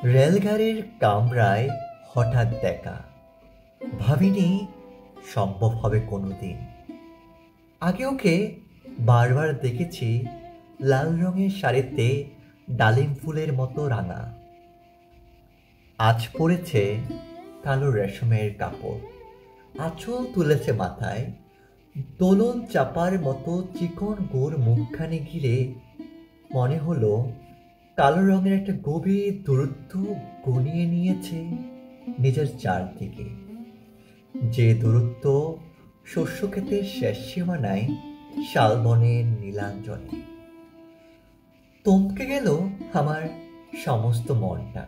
রেলগাড়ির কামরায় হঠাৎ দেখা, ভাবিনি সম্ভব হবে কোনোদিন। আগে ওকে বারবার দেখেছি লাল রঙের শাড়িতে ডালিম ফুলের মতো রাঙা। আজ পরেছে কালো রেশমের কাপড়, আঁচল তুলেছে মাথায়, দোলন চাপার মতো চিকন গোর মুখখানি ঘিরে মনে হলো কালো রঙের একটা গভীর দূরত্ব গনিয়ে নিয়েছে নিজের চারদিকে, যে দূরত্ব শস্যক্ষেতের শেষ সীমানায় শালবনের নীলাঞ্জনে। থমকে গেল আমার সমস্ত মনটা।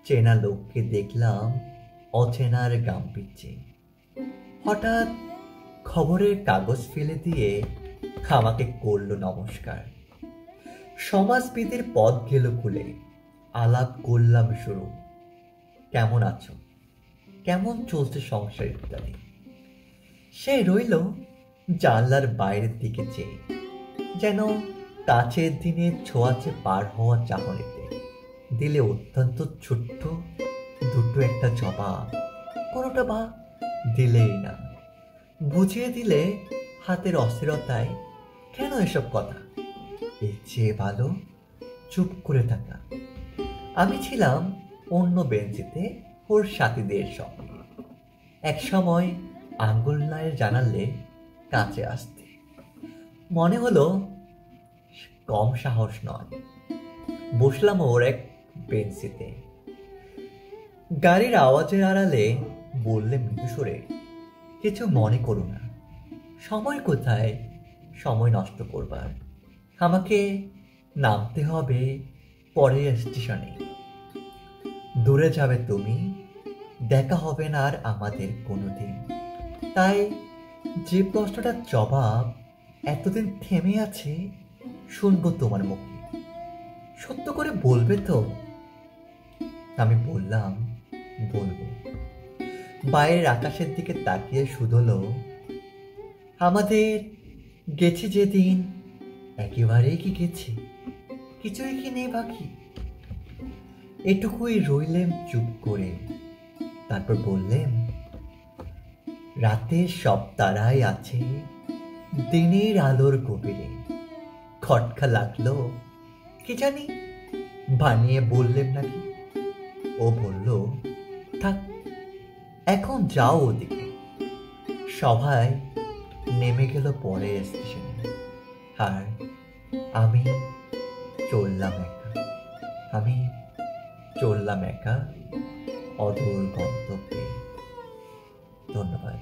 চেনা লোককে দেখলাম অচেনার গাম্ভীর্যে। হঠাৎ খবরের কাগজ ফেলে দিয়ে আমাকে করল নমস্কার। সমাজবিদের পথ গেল খুলে, আলাপ করলাম শুরু। কেমন আছো, কেমন চলছে সংসার ইত্যাদি। সে রইল জানলার বাইরের দিকে চেয়ে, যেন কাছের দিনে ছোঁয়াচে পার হওয়া চাহনিতে। দিলে অত্যন্ত ছোট্ট দুটো একটা জবাব, কোনোটা বা দিলেই না। বুঝিয়ে দিলে হাতের অস্থিরতায় কেন এসব কথা, এর চেয়ে ভালো চুপ করে থাকা। আমি ছিলাম অন্য বেঞ্চিতে ওর সাথীদের সঙ্গে। এক সময় আঙ্গুল নাড়ে জানালে কাছে আসতে, মনে হলো কম সাহস নয়। বসলাম ওর এক বেঞ্চিতে। গাড়ির আওয়াজের আড়ালে বললে মৃদু সুরে, কিছু মনে করো না। সময় কোথায় সময় নষ্ট করবার? আমাকে নামতে হবে পরের স্টেশনে। দূরে যাবে তুমি, দেখা হবে না আর আমাদের কোনোদিন। তাই যে প্রশ্নটার জবাব এতদিন থেমে আছে, শুনবো তোমার মুখে। সত্য করে বলবে তো? আমি বললাম, বলবো। বাইরের আকাশের দিকে তাকিয়ে শুধলো, আমাদের গেছে যেদিন একেবারেই কি গেছে, কিছুই কি নেই বাকি। এটুকুই রইলেম চুপ করে। তারপর বললেন, রাতের সব তারাই আছে দিনের আলোর গভীরে। খটকা লাগলো, কি জানি বানিয়ে বললেন নাকি। ও বলল, থাক এখন যাও ওদিকে। সবাই নেমে গেল পরের স্টেশনে, আর আমি চললাম একা। আমি চললাম একা অদূর গন্তব্যে। ধন্যবাদ।